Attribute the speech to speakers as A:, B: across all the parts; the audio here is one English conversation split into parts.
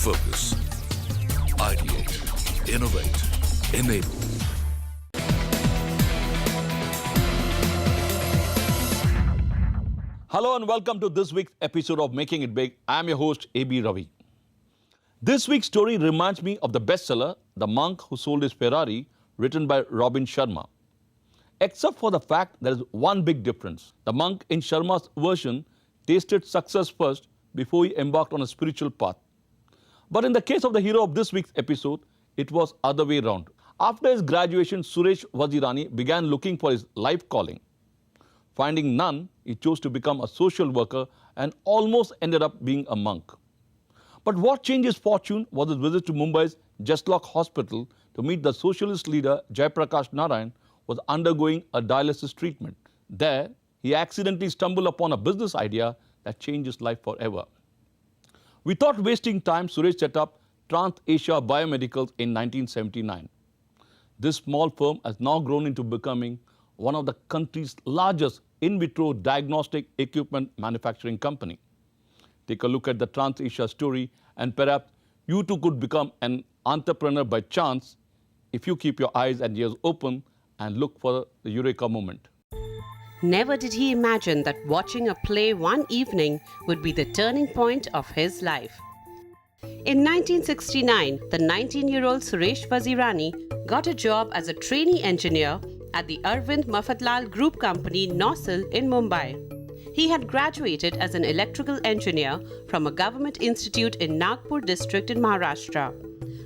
A: Focus. Ideate. Innovate. Enable.
B: Hello and welcome to this week's episode of Making It Big. I am your host, A.B. Ravi. This week's story reminds me of the bestseller, The Monk Who Sold His Ferrari, written by Robin Sharma. Except for the fact there is one big difference. The monk in Sharma's version tasted success first before he embarked on a spiritual path. But in the case of the hero of this week's episode, it was other way round. After his graduation, Suresh Vazirani began looking for his life calling. Finding none, he chose to become a social worker and almost ended up being a monk. But what changed his fortune was his visit to Mumbai's Jaslock Hospital to meet the socialist leader Jayaprakash Narayan, who was undergoing a dialysis treatment. There, he accidentally stumbled upon a business idea that changed his life forever. Without wasting time, Suresh set up Transasia Bio-Medicals in 1979. This small firm has now grown into becoming one of the country's largest in-vitro diagnostic equipment manufacturing company. Take a look at the Transasia story and perhaps you too could become an entrepreneur by chance if you keep your eyes and ears open and look for the eureka moment.
C: Never did he imagine that watching a play one evening would be the turning point of his life. In 1969, the 19-year-old Suresh Vazirani got a job as a trainee engineer at the Arvind Mafatlal Group Company, Nosil in Mumbai. He had graduated as an electrical engineer from a government institute in Nagpur district in Maharashtra.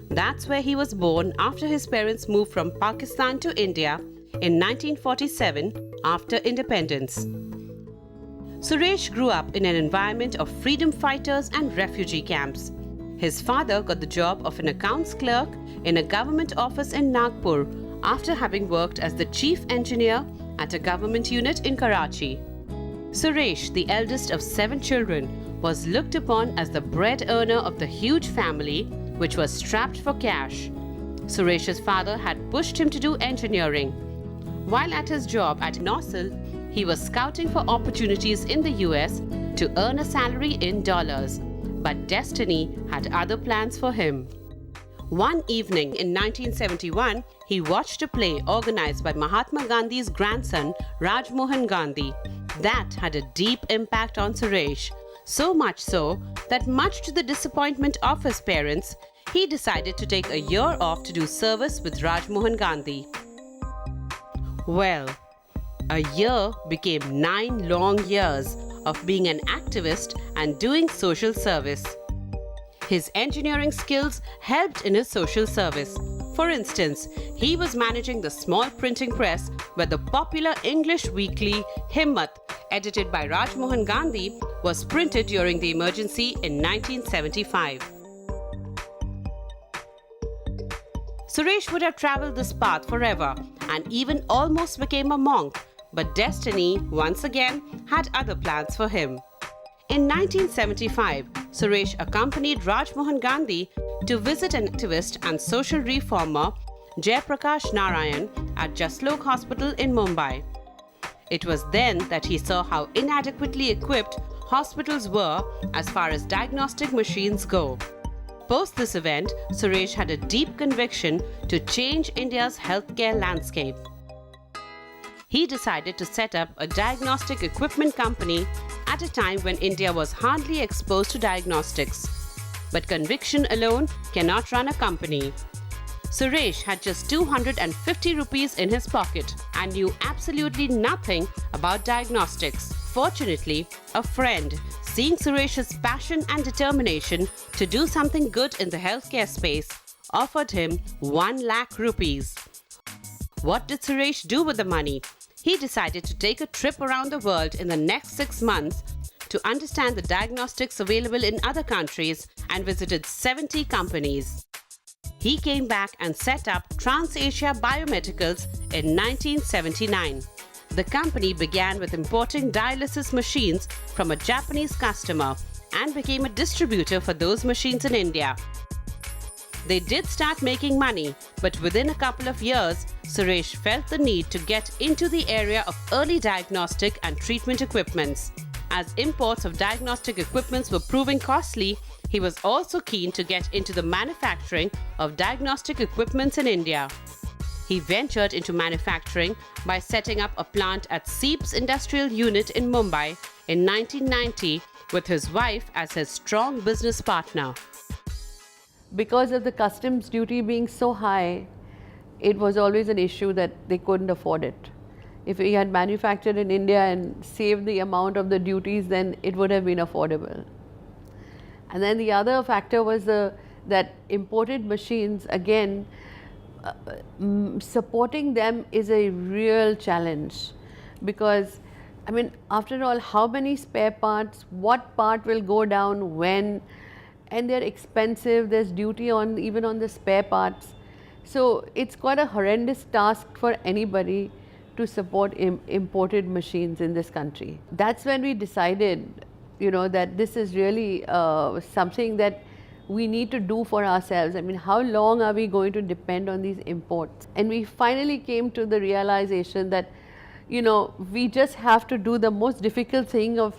C: That's where he was born after his parents moved from Pakistan to India in 1947 after independence. Suresh grew up in an environment of freedom fighters and refugee camps. His father got the job of an accounts clerk in a government office in Nagpur after having worked as the chief engineer at a government unit in Karachi. Suresh, the eldest of 7 children, was looked upon as the bread earner of the huge family, which was strapped for cash. Suresh's father had pushed him to do engineering. While at his job at Nosil, he was scouting for opportunities in the US to earn a salary in dollars. But destiny had other plans for him. One evening in 1971, he watched a play organized by Mahatma Gandhi's grandson, Raj Mohan Gandhi. That had a deep impact on Suresh, so much so that much to the disappointment of his parents, he decided to take a year off to do service with Raj Mohan Gandhi. Well, a year became 9 long years of being an activist and doing social service. His engineering skills helped in his social service. For instance, he was managing the small printing press where the popular English weekly Himmat, edited by Raj Mohan Gandhi, was printed during the emergency in 1975. Suresh would have traveled this path forever and even almost became a monk, but destiny, once again, had other plans for him. In 1975, Suresh accompanied Raj Mohan Gandhi to visit an activist and social reformer, Jayaprakash Narayan, at Jaslock Hospital in Mumbai. It was then that he saw how inadequately equipped hospitals were as far as diagnostic machines go. Post this event, Suresh had a deep conviction to change India's healthcare landscape. He decided to set up a diagnostic equipment company at a time when India was hardly exposed to diagnostics. But conviction alone cannot run a company. Suresh had just 250 rupees in his pocket and knew absolutely nothing about diagnostics. Fortunately, a friend, seeing Suresh's passion and determination to do something good in the healthcare space, offered him 1 lakh rupees. What did Suresh do with the money? He decided to take a trip around the world in the next 6 months to understand the diagnostics available in other countries and visited 70 companies. He came back and set up Transasia Bio-Medicals in 1979. The company began with importing dialysis machines from a Japanese customer and became a distributor for those machines in India. They did start making money, but within a couple of years, Suresh felt the need to get into the area of early diagnostic and treatment equipments. As imports of diagnostic equipments were proving costly, he was also keen to get into the manufacturing of diagnostic equipments in India. He ventured into manufacturing by setting up a plant at Seeps Industrial Unit in Mumbai in 1990 with his wife as his strong business partner.
D: Because of the customs duty being so high, it was always an issue that they couldn't afford it. If we had manufactured in India and saved the amount of the duties, then it would have been affordable. And then the other factor was that imported machines, again, supporting them is a real challenge, because I mean, after all, how many spare parts, what part will go down when, and they're expensive, there's duty on even on the spare parts. So it's quite a horrendous task for anybody to support imported machines in this country. That's when we decided, that this is really something that we need to do for ourselves. I mean, how long are we going to depend on these imports? And we finally came to the realization that, we just have to do the most difficult thing of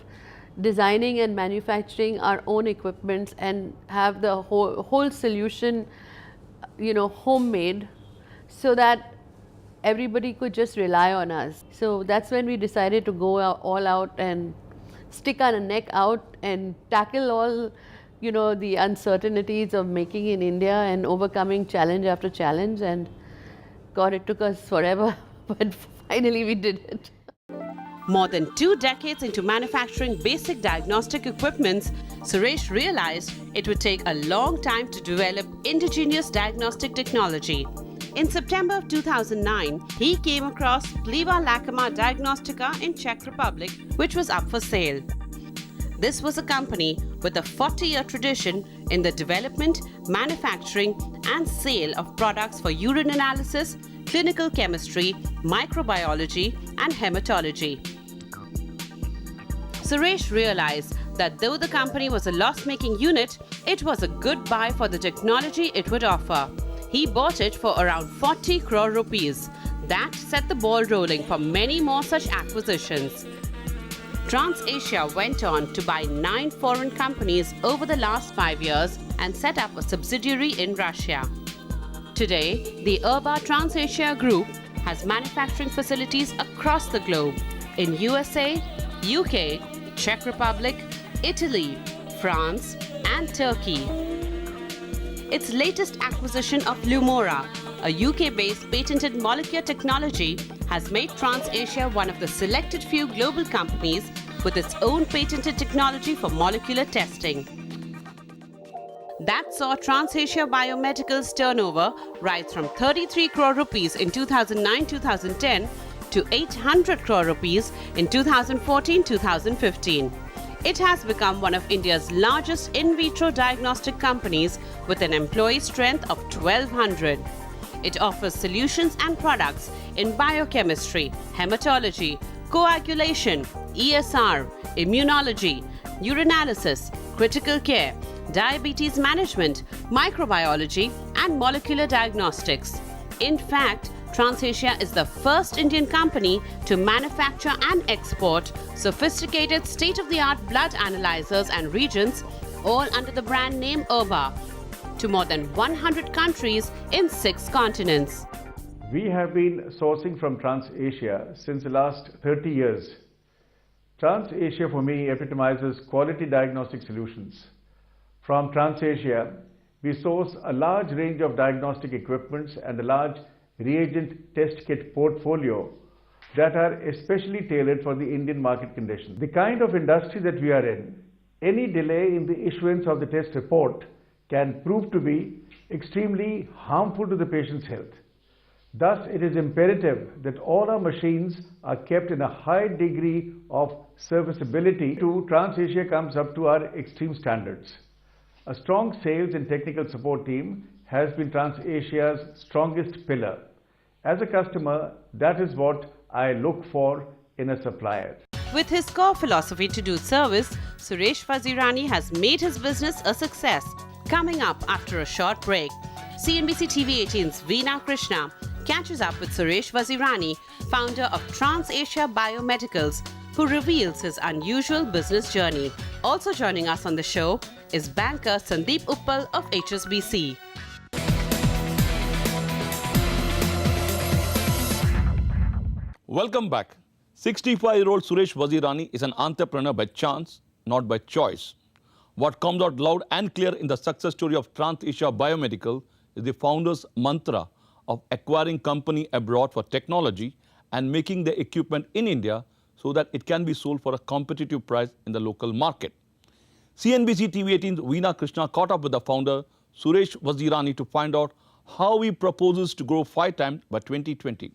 D: designing and manufacturing our own equipments and have the whole solution, homemade, so that everybody could just rely on us. So that's when we decided to go all out and stick our neck out and tackle all the uncertainties of making in India and overcoming challenge after challenge. And God, it took us forever, but finally we did it.
C: More than 2 decades into manufacturing basic diagnostic equipments, Suresh realized it would take a long time to develop indigenous diagnostic technology. In September of 2009, he came across Pliva Lacema Diagnostica in Czech Republic, which was up for sale. This was a company with a 40-year tradition in the development, manufacturing, and sale of products for urinalysis, clinical chemistry, microbiology, and hematology. Suresh realized that though the company was a loss-making unit, it was a good buy for the technology it would offer. He bought it for around 40 crore rupees. That set the ball rolling for many more such acquisitions. Transasia went on to buy 9 foreign companies over the last 5 years and set up a subsidiary in Russia. Today, the Urba Transasia Group has manufacturing facilities across the globe in USA, UK, Czech Republic, Italy, France, and Turkey. Its latest acquisition of Lumora, a UK-based patented molecular technology, has made Transasia one of the selected few global companies with its own patented technology for molecular testing. That saw Transasia Bio-Medicals turnover rise from 33 crore rupees in 2009-2010 to 800 crore rupees in 2014-2015. It has become one of India's largest in-vitro diagnostic companies with an employee strength of 1,200. It offers solutions and products in biochemistry, hematology, coagulation, ESR, immunology, urinalysis, critical care, diabetes management, microbiology, and molecular diagnostics. In fact, Transasia is the first Indian company to manufacture and export sophisticated state-of-the-art blood analyzers and reagents, all under the brand name Urba, to more than 100 countries in 6 continents.
E: We have been sourcing from Transasia since the last 30 years. Transasia for me epitomizes quality diagnostic solutions. From Transasia, we source a large range of diagnostic equipments and a large reagent test kit portfolio that are especially tailored for the Indian market conditions. The kind of industry that we are in, any delay in the issuance of the test report can prove to be extremely harmful to the patient's health. Thus, it is imperative that all our machines are kept in a high degree of serviceability. Transasia comes up to our extreme standards. A strong sales and technical support team has been Transasia's strongest pillar. As a customer, that is what I look for in a supplier.
C: With his core philosophy to do service, Suresh Vazirani has made his business a success. Coming up after a short break, CNBC TV 18's Veena Krishna catches up with Suresh Vazirani, founder of Transasia Bio-Medicals, who reveals his unusual business journey. Also joining us on the show is banker Sandeep Uppal of HSBC.
B: Welcome back. 65-year-old Suresh Vazirani is an entrepreneur by chance, not by choice. What comes out loud and clear in the success story of Transasia Bio-Medicals is the founder's mantra of acquiring company abroad for technology and making the equipment in India so that it can be sold for a competitive price in the local market. CNBC TV18's Veena Krishna caught up with the founder, Suresh Vazirani, to find out how he proposes to grow 5 times by 2020.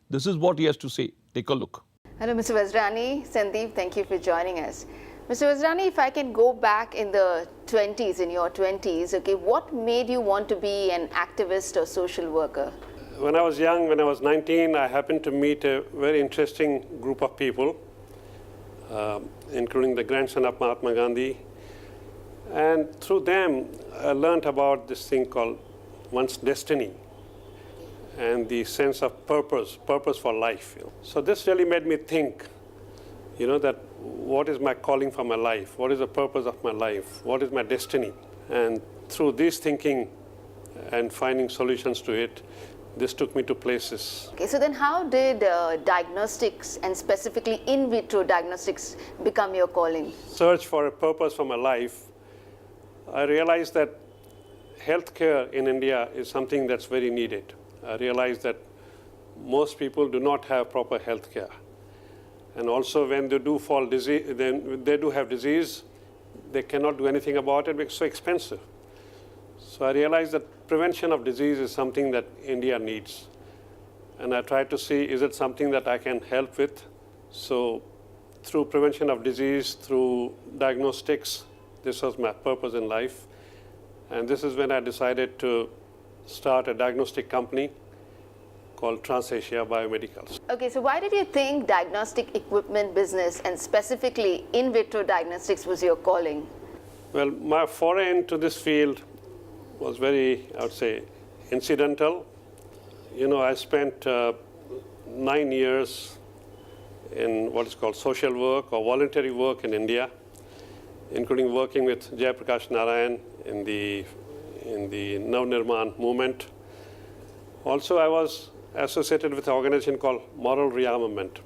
B: This is what he has to say. Take a look.
F: Hello, Mr. Vazirani. Sandeep, thank you for joining us. Mr. Vazirani, if I can go back in the 20s, in your 20s, okay, what made you want to be an activist or social worker?
G: When I was young, when I was 19, I happened to meet a very interesting group of people, including the grandson of Mahatma Gandhi. And through them, I learned about this thing called one's destiny and the sense of purpose for life. So this really made me think, that what is my calling for my life? What is the purpose of my life? What is my destiny? And through this thinking and finding solutions to it, this took me to places.
F: Okay, so then how did diagnostics and specifically in-vitro diagnostics become your calling?
G: Search for a purpose for my life. I realized that healthcare in India is something that's very needed. I realized that most people do not have proper healthcare. And also when they do fall disease, then they do have disease, they cannot do anything about it because it's so expensive. So I realized that prevention of disease is something that India needs. And I tried to see, is it something that I can help with? So through prevention of disease, through diagnostics, this was my purpose in life. And this is when I decided to start a diagnostic company called Transasia Bio-Medicals.
F: Okay, so why did you think diagnostic equipment business and specifically in-vitro diagnostics was your calling?
G: Well, my foray into this field was very, I would say, incidental. I spent 9 years in what is called social work or voluntary work in India, including working with Jayaprakash Narayan in the Navnirman movement. Also, I was associated with an organization called Moral Rearmament,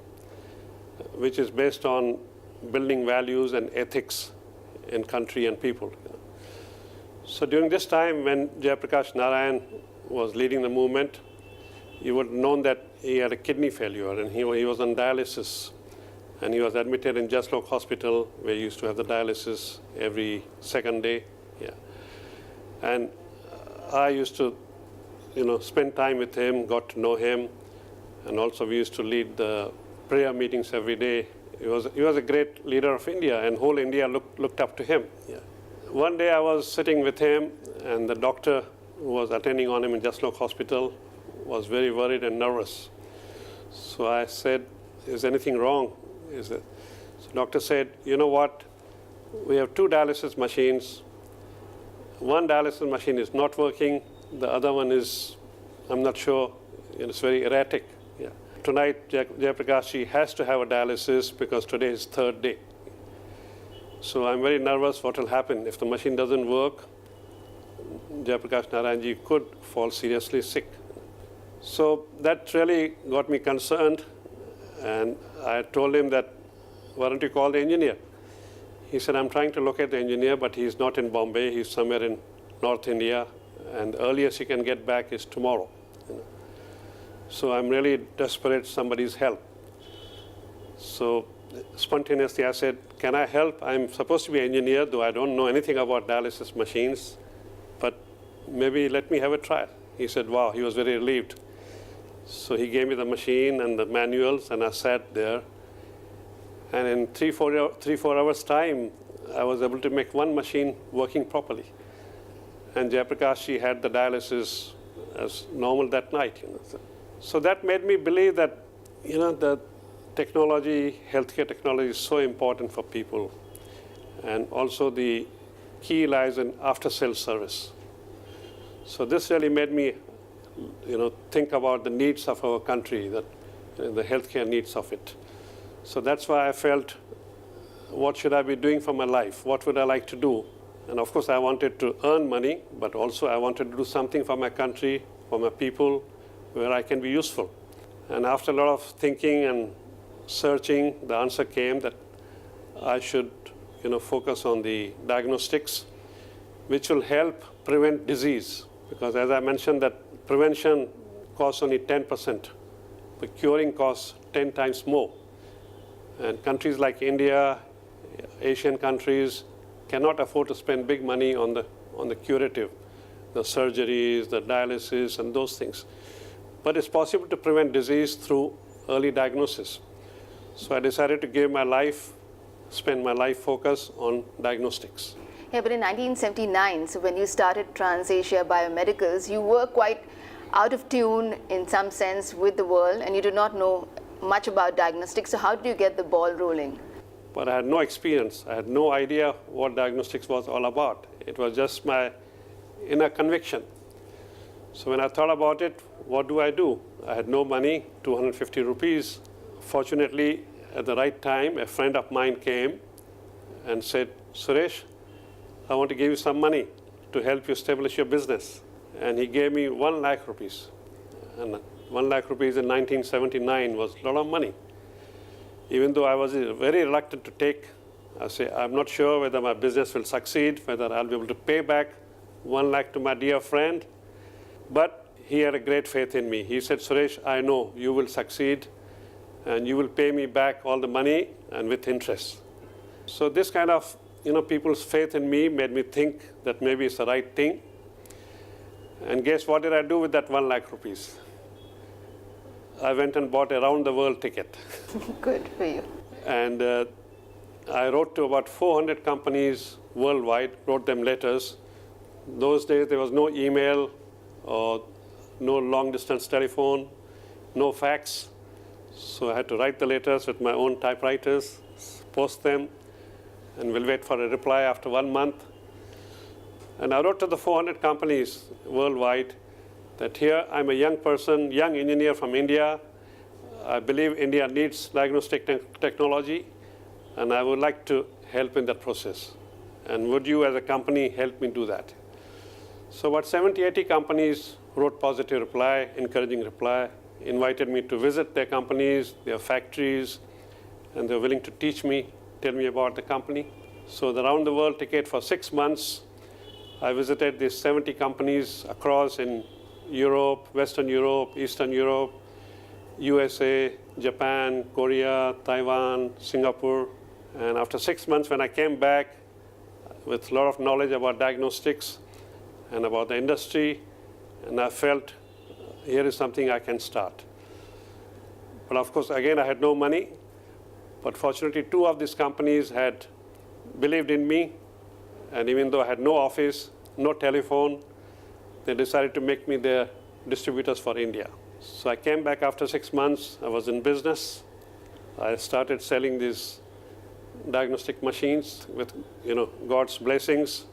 G: which is based on building values and ethics in country and people. So during this time when Jayaprakash Narayan was leading the movement, you would have known that he had a kidney failure and he was on dialysis. And he was admitted in Jaslok Hospital, where he used to have the dialysis every second day. Yeah. And I used to, spend time with him, got to know him, and also we used to lead the prayer meetings every day. He was a great leader of India, and whole India looked up to him. Yeah. One day I was sitting with him, and the doctor who was attending on him in Jaslok Hospital was very worried and nervous. So I said, "Is anything wrong?" So the doctor said, "You know what? We have 2 dialysis machines. One dialysis machine is not working. The other one is, I'm not sure, it's very erratic. Yeah. Tonight, Jayaprakash has to have a dialysis because today is 3rd day. So I'm very nervous what will happen. If the machine doesn't work, Jayaprakash Narayanji could fall seriously sick." So that really got me concerned. And I told him that, "Why don't you call the engineer?" He said, "I'm trying to locate the engineer, but he's not in Bombay. He's somewhere in North India. And the earliest he can get back is tomorrow." So I'm really desperate somebody's help. So spontaneously I said, "Can I help? I'm supposed to be an engineer, though I don't know anything about dialysis machines. But maybe let me have a try." He said, "Wow," he was very relieved. So he gave me the machine and the manuals, and I sat there. And in 3-4 hours time, I was able to make one machine working properly. And Jayaprakash had the dialysis as normal that night. So that made me believe that, the technology, healthcare technology is so important for people. And also the key lies in after-sales service. So this really made me, think about the needs of our country, that the healthcare needs of it. So that's why I felt, what should I be doing for my life? What would I like to do? And of course, I wanted to earn money, but also I wanted to do something for my country, for my people, where I can be useful. And after a lot of thinking and searching, the answer came that I should focus on the diagnostics, which will help prevent disease. Because as I mentioned, that prevention costs only 10%, but curing costs 10 times more. And countries like India, Asian countries, cannot afford to spend big money on the curative, the surgeries, the dialysis, and those things. But it's possible to prevent disease through early diagnosis. So I decided to spend my life focus on diagnostics.
F: Yeah, but in 1979, so when you started Transasia Bio-Medicals, you were quite out of tune in some sense with the world, and you did not know much about diagnostics. So how did you get the ball rolling?
G: But I had no experience. I had no idea what diagnostics was all about. It was just my inner conviction. So when I thought about it, what do? I had no money, 250 rupees. Fortunately, at the right time, a friend of mine came and said, Suresh, I want to give you some money to help you establish your business. And he gave me 1 lakh rupees. And 1 lakh rupees in 1979 was a lot of money. Even though I was very reluctant to take, I say, I'm not sure whether my business will succeed, whether I'll be able to pay back 1 lakh to my dear friend. But he had a great faith in me. He said, Suresh, I know you will succeed, and you will pay me back all the money and with interest. So this kind of people's faith in me made me think that maybe it's the right thing. And guess what did I do with that 1 lakh rupees? I went and bought a round the world ticket.
F: Good for you.
G: And I wrote to about 400 companies worldwide, wrote them letters. Those days there was no email or no long distance telephone, no fax. So I had to write the letters with my own typewriters, post them, and we'll wait for a reply after 1 month. And I wrote to the 400 companies worldwide that here I'm a young person, young engineer from India. I believe India needs diagnostic technology, and I would like to help in that process. And would you as a company help me do that? So about 70, 80 companies wrote positive reply, encouraging reply, invited me to visit their companies, their factories, and they're willing to teach me, tell me about the company. So the round the world ticket for 6 months, I visited these 70 companies across in Europe, Western Europe, Eastern Europe, USA, Japan, Korea, Taiwan, Singapore. And after 6 months, when I came back with a lot of knowledge about diagnostics and about the industry, and I felt here is something I can start. But of course, again, I had no money. But fortunately, 2 of these companies had believed in me. And even though I had no office, no telephone, they decided to make me their distributors for India. So I came back after 6 months. I was in business. I started selling these diagnostic machines with God's blessings.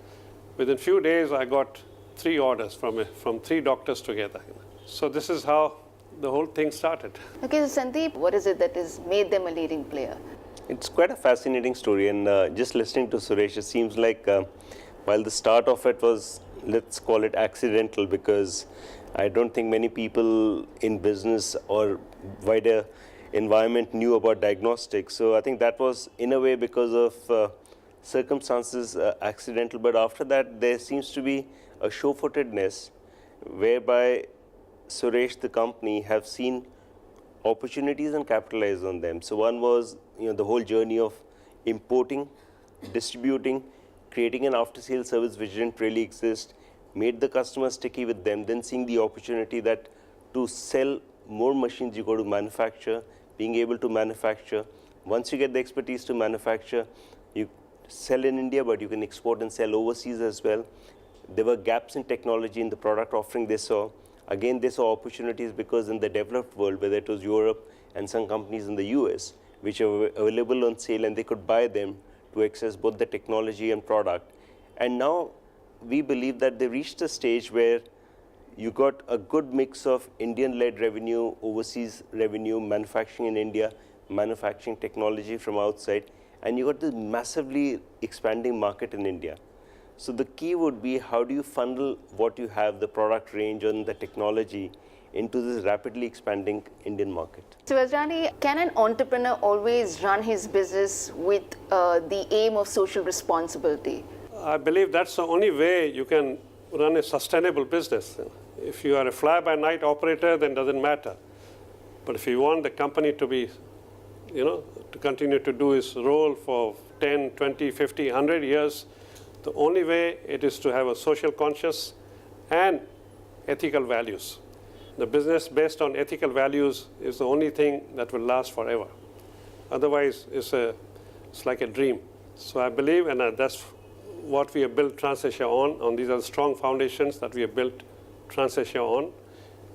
G: Within few days, I got 3 orders from 3 doctors together. So this is how the whole thing started.
F: Okay, so Sandeep, what is it that has made them a leading player?
H: It's quite a fascinating story, and just listening to Suresh, it seems like while the start of it was, let's call it accidental, because I don't think many people in business or wider environment knew about diagnostics. So I think that was, in a way, because of circumstances, accidental. But after that, there seems to be a show-footedness whereby Suresh, the company, have seen opportunities and capitalized on them. So one was, the whole journey of importing, distributing, creating an after-sales service which didn't really exist, made the customer sticky with them, then seeing the opportunity that to sell more machines, you got to manufacture, being able to manufacture. Once you get the expertise to manufacture, you sell in India, but you can export and sell overseas as well. There were gaps in technology in the product offering they saw. Again, they saw opportunities because in the developed world, whether it was Europe and some companies in the US, which are available on sale, and they could buy them to access both the technology and product. And now we believe that they reached a stage where you got a good mix of Indian-led revenue, overseas revenue, manufacturing in India, manufacturing technology from outside, and you got this massively expanding market in India. So the key would be, how do you funnel what you have, the product range and the technology, into this rapidly expanding Indian market?
F: So Vazirani, can an entrepreneur always run his business with the aim of social responsibility?
G: I believe that's the only way you can run a sustainable business. If you are a fly-by-night operator, then it doesn't matter. But if you want the company to be, to continue to do its role for 10, 20, 50, 100 years, the only way it is to have a social conscious and ethical values. The business based on ethical values is the only thing that will last forever. Otherwise, it's like a dream. So I believe, and that's what we have built Transasia on. These are the strong foundations that we have built Transasia on,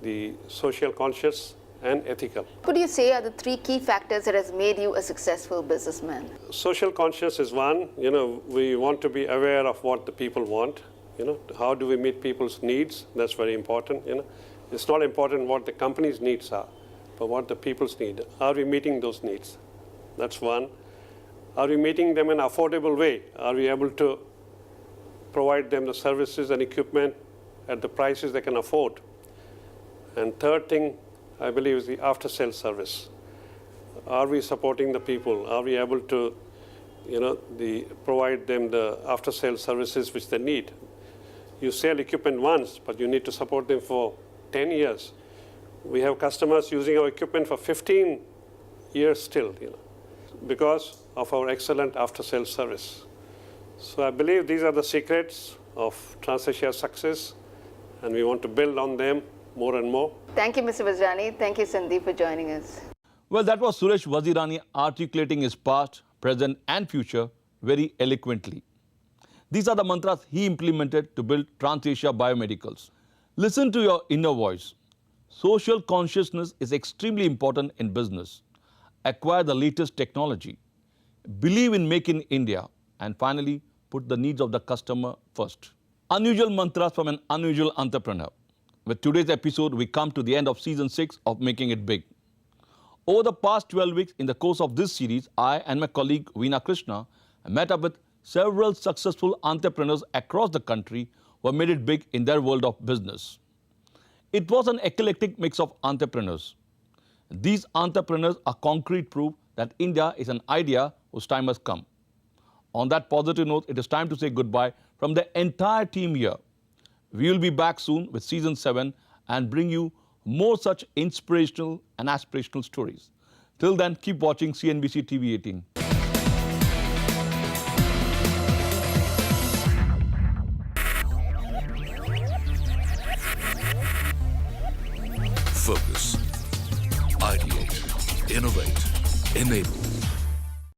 G: the social conscious and ethical.
F: What do you say are the three key factors that has made you a successful businessman?
G: Social conscious is one. We want to be aware of what the people want. How do we meet people's needs? That's very important. It's not important what the company's needs are, but what the people's need. Are we meeting those needs? That's one. Are we meeting them in an affordable way? Are we able to provide them the services and equipment at the prices they can afford? And third thing, I believe, is the after-sales service. Are we supporting the people? Are we able to, provide them the after-sales services which they need? You sell equipment once, but you need to support them for 10 years. We have customers using our equipment for 15 years still, because of our excellent after-sales service. So I believe these are the secrets of Transasia's success, and we want to build on them more and more.
F: Thank you, Mr. Vazirani. Thank you, Sandeep, for joining us.
B: Well, that was Suresh Vazirani articulating his past, present and future very eloquently. These are the mantras he implemented to build Transasia Bio-Medicals. Listen to your inner voice. Social consciousness is extremely important in business. Acquire the latest technology. Believe in Make in India. And finally, put the needs of the customer first. Unusual mantras from an unusual entrepreneur. With today's episode, we come to the end of season 6 of Making It Big. Over the past 12 weeks, in the course of this series, I and my colleague Veena Krishna met up with several successful entrepreneurs across the country who have made it big in their world of business. It was an eclectic mix of entrepreneurs. These entrepreneurs are concrete proof that India is an idea whose time has come. On that positive note, it is time to say goodbye from the entire team here. We will be back soon with season 7 and bring you more such inspirational and aspirational stories. Till then, keep watching CNBC TV 18.
A: Focus. Ideate. Innovate. Enable.